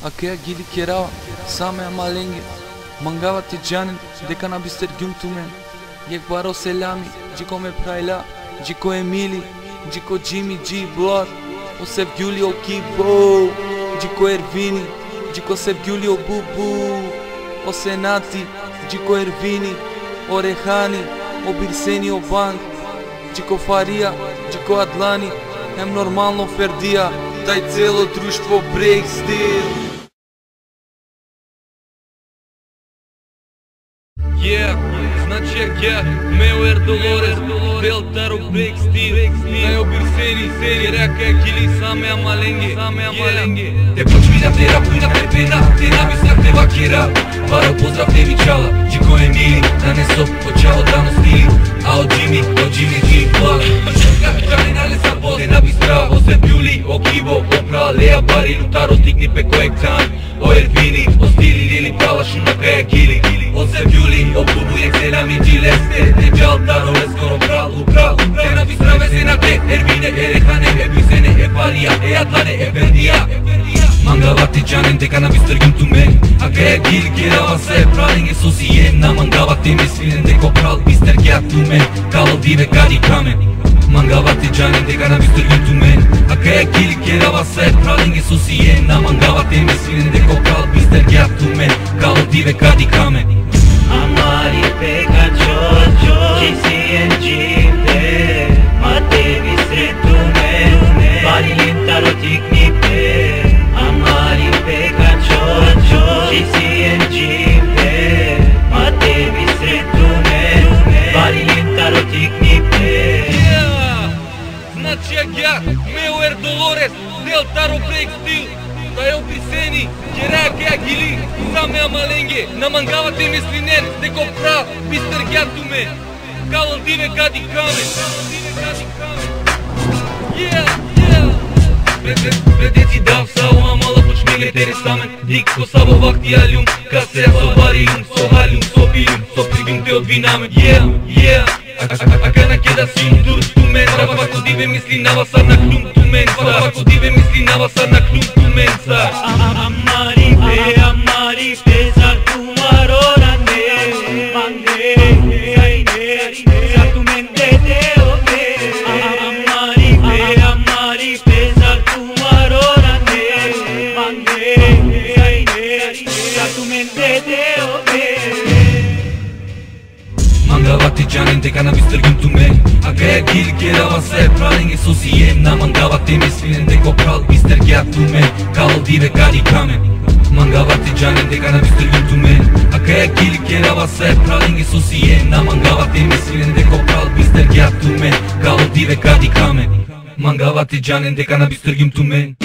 Акеја гили керава, саме амаленге. Мангава ти джанин, дека на бистер гюмтумен. Јек баро селами, джико ме прайла, джико Емили, джико Джими Джи Блад, о Сев Гюли о Кибо, джико Ервини, джико Сев Гюли о Бубу, о Сенати, джико Ервини, о Рехани, о Бирсени о Банк, джико Фарија, джико Адлани, ем нормално Фердија, тај цело друштво брейк стил. Значи Меуер Долорес, Белтаро брейк стил, тај Бирсени, Керака гили саме амаленге. Те почми на те рапу и на перпена, те нависак те вакира. Баро поздрав те вичала, джико Емили, да не со почало дано стили. А од Джими Джи Блад, Джани на леса боде на бистра, о Сев Гюли, о Кибо, о Пралеја Бари, Лутаро стигни пеко ектан, о Ервини, о Стили Лили Прала шуна каја гили, о Сев Гюли, о Бубу ексенами джилесте, те Джалтаро ескоро крал, те на бистра весена те, Ервине, Ерехане, Бирсене, Фарија, Адлане, Фердија. Мангавати джанен дека на бистер гюмтумен, а каја гили керава се праленге со сиен. На мангавати мислинен деко прал бистер гјатумен, кало диве кади камен. Мангавати джанен дека на бистер гюмтумен, а каја гили керава се праленге со сиен. На мангавати мислинен деко прал бистер гјатумен, кало диве кади камен. Amari pekacho, GCN jipe, mate visretume, bari lintaro tiknipe. Amari pekacho, GCN jipe, mate visretume, bari lintaro tiknipe. Значи Меуер Долорес, Белтаро брейк стил, тај Бирсени, Керака гили саме амаленге. На мангавате мислинен, деко прав бистер гјатуме, кало диве кади камен. Предеци дав сао амала почмеле тересамен, дикко сабо вакти алюм, касеја со бариум, со халюм, со билюм, со пригюм те одвинаме. Ака на кеда сим тумен, фако диве мисли нава сар на клюм тумен, фако диве мисли нава сар на клюм тумен сар. Amari pe sar tumaro rane, mange, sar tu mente de obe. Amari pe sar tumaro rane, mange, sar tu mente de obe. Mangavati джанен дека на бистер гюмтумен, а каја гили керава се праленге со сиен. На мангавати мислинен деко прал бистер гјатумен, кало диве кади камен. Мангавати джанен дека на бистер гюмтумен, а каја гили керава се праленге со сиен. На мангавати мислинен деко прал бистер гјатумен, кало диве кади камен. Мангавати джанен дека на бистер гюмтумен.